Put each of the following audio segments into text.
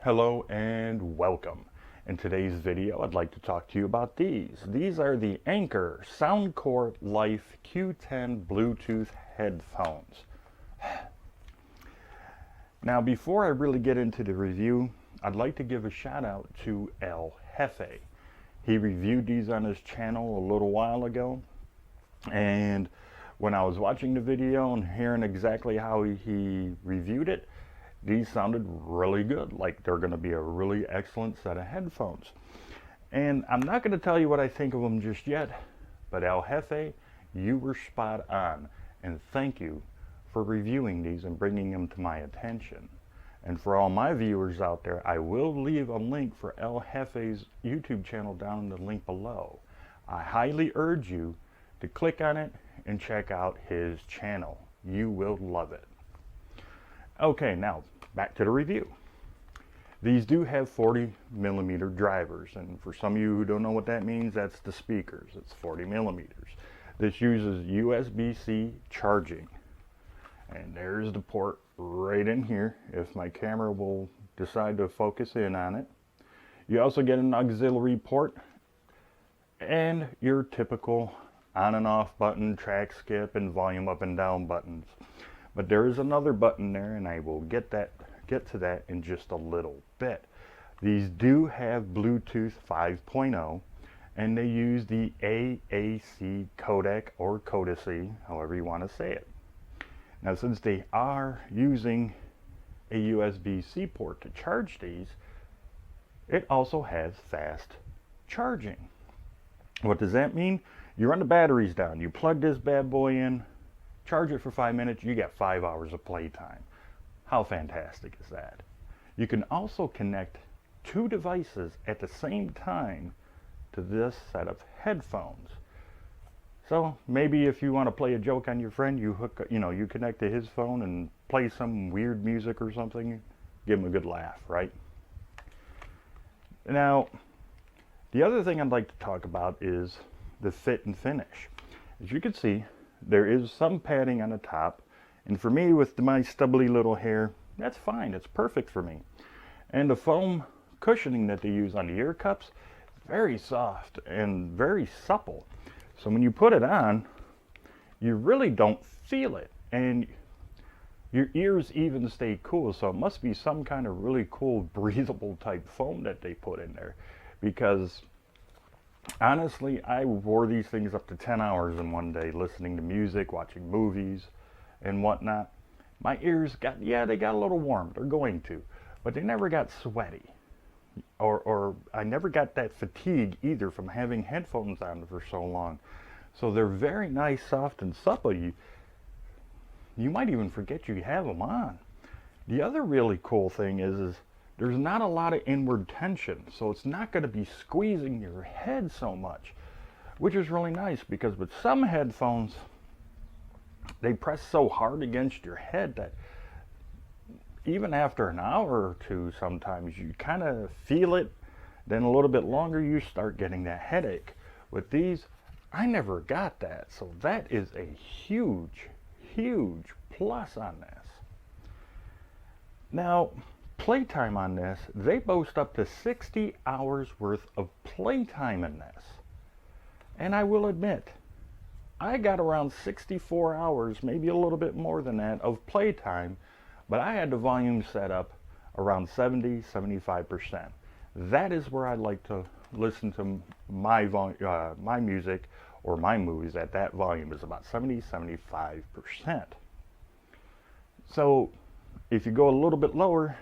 Hello and welcome. In today's video, I'd like to talk to you about these. These are the Anker Soundcore Life Q10 Bluetooth headphones. Now, before I really get into the review, I'd like to give a shout out to El Jefe. He reviewed these on his channel a little while ago, and when I was watching the video and hearing exactly how he reviewed it, these sounded really good, like they're going to be a really excellent set of headphones. And I'm not going to tell you what I think of them just yet, but El Jefe, you were spot on, and thank you for reviewing these and bringing them to my attention. And for all my viewers out there, I will leave a link for El Jefe's YouTube channel down in the link below. I highly urge you to click on it and check out his channel. You will love it. Okay, now back to the review. These do have 40mm drivers, and for some of you who don't know what that means, that's the speakers. It's 40mm. This uses USB-C charging, and there's the port right in here if my camera will decide to focus in on it. You also get an auxiliary port and your typical on and off button, track skip, and volume up and down buttons. But there is another button there, and I will get to that in just a little bit. These do have Bluetooth 5.0, and they use the AAC codec or codice, however you want to say it. Now, since they are using a USB-C port to charge these, it also has fast charging. What does that mean? You run the batteries down, you plug this bad boy in, charge it for 5 minutes, you get 5 hours of playtime. How fantastic is that? You can also connect two devices at the same time to this set of headphones. So maybe if you want to play a joke on your friend, you connect to his phone and play some weird music or something, give him a good laugh, right? Now, the other thing I'd like to talk about is the fit and finish. As you can see, there is some padding on the top, and for me, with my stubbly little hair, that's fine. It's perfect for me. And the foam cushioning that they use on the ear cups, very soft and very supple. So when you put it on, you really don't feel it, and your ears even stay cool. So it must be some kind of really cool breathable type foam that they put in there, because honestly, I wore these things up to 10 hours in one day, listening to music, watching movies, and whatnot. My ears they got a little warm. They're going to, but they never got sweaty, or I never got that fatigue either from having headphones on for so long. So they're very nice, soft, and supple. You might even forget you have them on. The other really cool thing is there's not a lot of inward tension, so it's not going to be squeezing your head so much, which is really nice, because with some headphones, they press so hard against your head that even after an hour or two, sometimes you kind of feel it. Then a little bit longer, you start getting that headache. With these, I never got that, so that is a huge, huge plus on this. Now, playtime on this, they boast up to 60 hours worth of playtime in this. And I will admit, I got around 64 hours, maybe a little bit more than that, of playtime, but I had the volume set up around 70-75%. That is where I like to listen to my music or my movies at that volume, is about 70-75%. So if you go a little bit lower,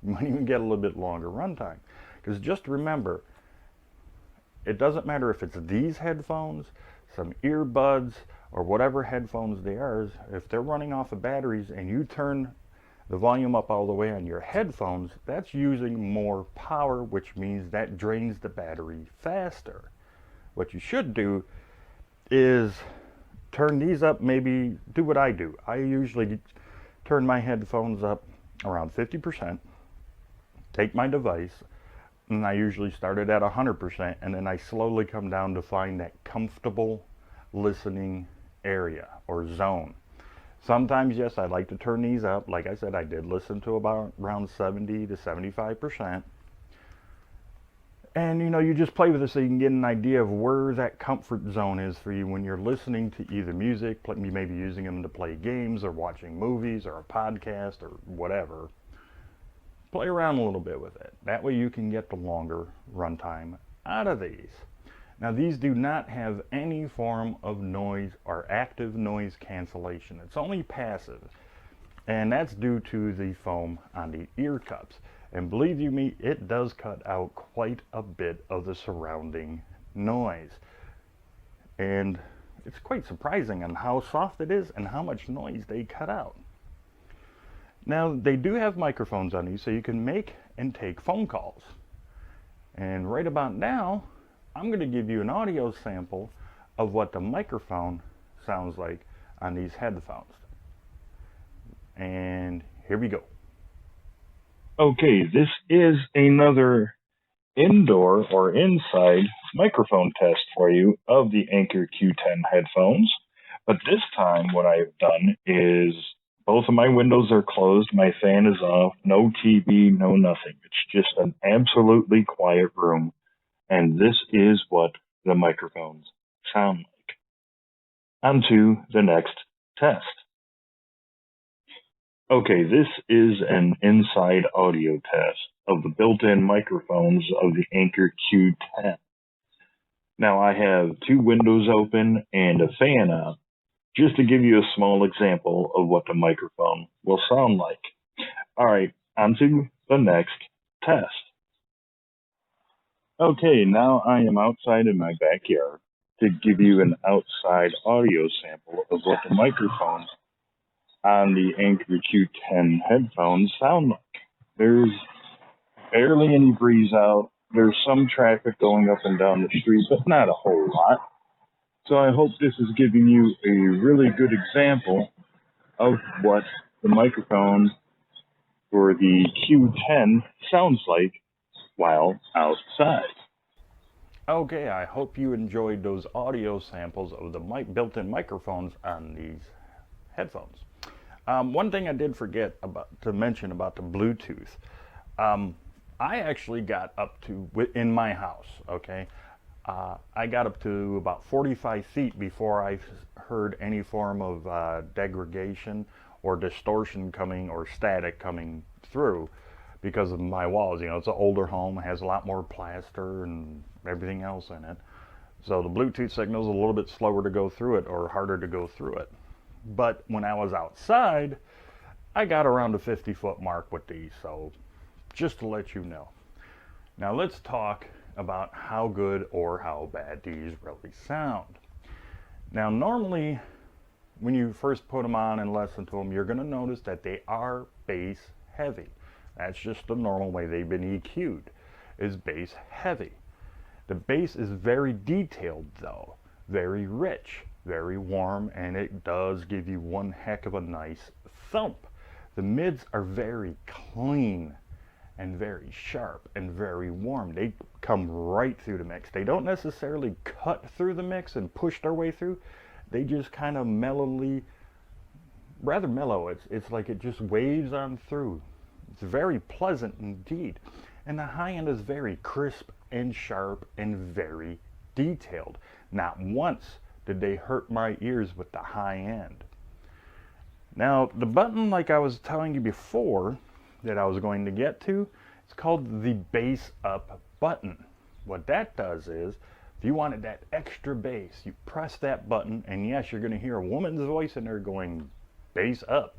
you might even get a little bit longer runtime. Because just remember, it doesn't matter if it's these headphones, some earbuds, or whatever headphones they are. If they're running off of batteries and you turn the volume up all the way on your headphones, that's using more power, which means that drains the battery faster. What you should do is turn these up, maybe do what I do. I usually turn my headphones up around 50%, take my device, and I usually start it at 100%, and then I slowly come down to find that comfortable listening area or zone. Sometimes, yes, I like to turn these up. Like I said, I did listen to about around 70 to 75%. And you just play with it so you can get an idea of where that comfort zone is for you when you're listening to either music, you may be using them to play games or watching movies or a podcast or whatever. Play around a little bit with it. That way you can get the longer runtime out of these. Now, these do not have any form of noise or active noise cancellation. It's only passive, and that's due to the foam on the ear cups. And believe you me, it does cut out quite a bit of the surrounding noise. And it's quite surprising on how soft it is and how much noise they cut out. Now, they do have microphones on these, so you can make and take phone calls. And right about now, I'm going to give you an audio sample of what the microphone sounds like on these headphones. And here we go. Okay, this is another indoor or inside microphone test for you of the Anker Q10 headphones. But this time what I've done is both of my windows are closed, my fan is off, no TV, no nothing. It's just an absolutely quiet room. And this is what the microphones sound like. On to the next test. Okay, this is an inside audio test of the built-in microphones of the Anker Q10. Now I have two windows open and a fan on, just to give you a small example of what the microphone will sound like. All right, on to the next test. Okay, now I am outside in my backyard to give you an outside audio sample of what the microphones on the Anker Q10 headphones sound like. There's barely any breeze out. There's some traffic going up and down the street, but not a whole lot. So I hope this is giving you a really good example of what the microphone for the Q10 sounds like while outside. Okay, I hope you enjoyed those audio samples of the built-in microphones on these headphones. One thing I did forget to mention about the Bluetooth. I actually got up to, in my house, okay, I got up to about 45 feet before I heard any form of degradation or distortion coming or static coming through because of my walls. It's an older home, has a lot more plaster and everything else in it. So the Bluetooth signal is a little bit slower to go through it or harder to go through it. But when I was outside, I got around the 50-foot mark with these, so just to let you know. Now let's talk about how good or how bad these really sound. Now normally, when you first put them on and listen to them, you're going to notice that they are bass heavy. That's just the normal way they've been EQ'd, is bass heavy. The bass is very detailed though, very rich, very warm, and it does give you one heck of a nice thump. The mids are very clean and very sharp and very warm. They come right through the mix. They don't necessarily cut through the mix and push their way through. They just kind of rather mellow. It's like it just waves on through. It's very pleasant indeed. And the high end is very crisp and sharp and very detailed. Not once did they hurt my ears with the high end. Now, the button, like I was telling you before, that I was going to get to, it's called the bass up button. What that does is, if you wanted that extra bass, you press that button, and yes, you're going to hear a woman's voice in there going bass up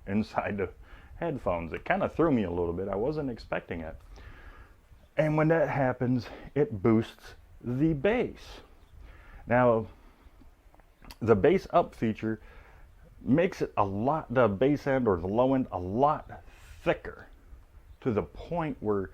inside the headphones. It kind of threw me a little bit. I wasn't expecting it. And when that happens, it boosts the bass. Now, the bass up feature makes it the bass end or the low end a lot thicker, to the point where,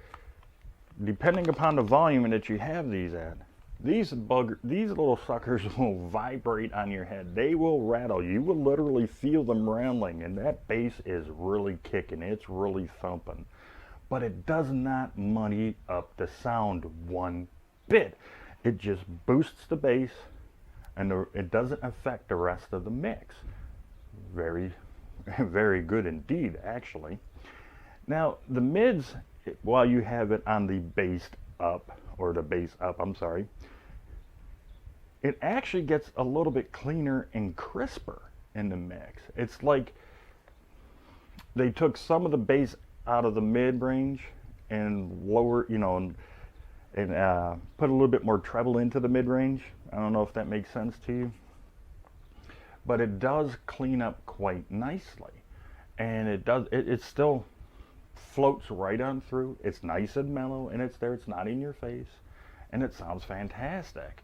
depending upon the volume that you have these at, these little suckers will vibrate on your head. They will rattle. You will literally feel them rattling, and that bass is really kicking. It's really thumping. But it does not muddy up the sound one bit. It just boosts the bass, and it doesn't affect the rest of the mix. very, very good indeed, actually. Now, the mids, while you have it on the bass up, I'm sorry, it actually gets a little bit cleaner and crisper in the mix. It's like they took some of the bass out of the mid range and lower, and put a little bit more treble into the mid range. I don't know if that makes sense to you, but it does clean up quite nicely, and it still floats right on through. It's nice and mellow, and it's there. It's not in your face, and it sounds fantastic.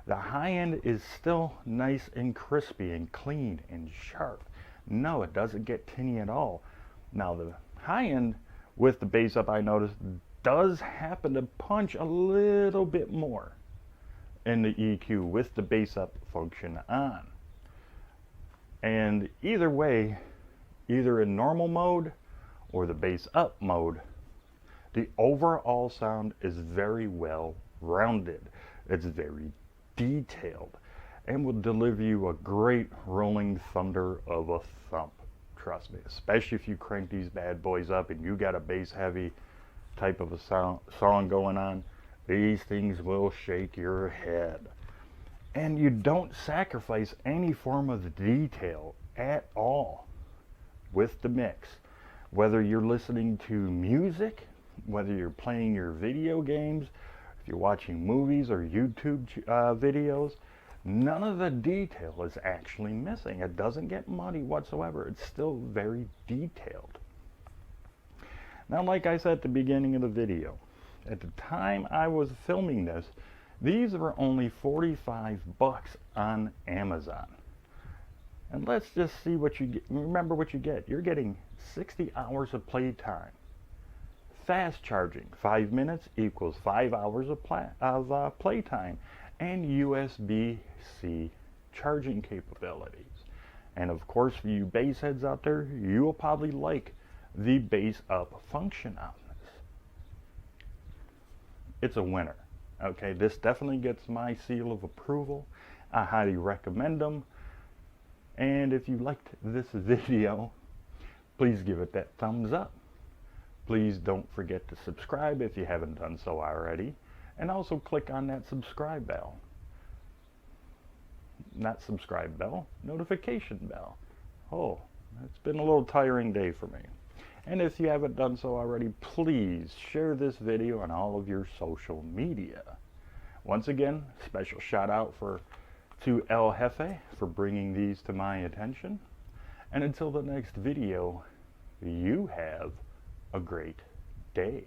The high end is still nice and crispy and clean and sharp. No, it doesn't get tinny at all. Now the high end with the bass up, I noticed, does happen to punch a little bit more in the EQ with the bass up function on. And either way, either in normal mode or the bass up mode, the overall sound is very well rounded. It's very detailed and will deliver you a great rolling thunder of a thump. Trust me, especially if you crank these bad boys up and you got a bass heavy type of a song going on, these things will shake your head. And you don't sacrifice any form of detail at all with the mix. Whether you're listening to music, whether you're playing your video games, if you're watching movies or YouTube videos, none of the detail is actually missing. It doesn't get muddy whatsoever. It's still very detailed. Now, like I said at the beginning of the video, at the time I was filming this, these were only 45 bucks on Amazon. And let's just see what you get. Remember what you get. You're getting 60 hours of playtime. Fast charging, 5 minutes equals 5 hours of playtime, and USB-C charging capabilities. And of course, for you bass heads out there, you will probably like the bass up function on this. It's a winner. Okay, this definitely gets my seal of approval. I highly recommend them. And if you liked this video, please give it that thumbs up. Please don't forget to subscribe if you haven't done so already. And also click on that subscribe bell. Not subscribe bell, notification bell. Oh, it's been a little tiring day for me. And if you haven't done so already, please share this video on all of your social media. Once again, special shout out to El Jefe for bringing these to my attention. And until the next video, you have a great day.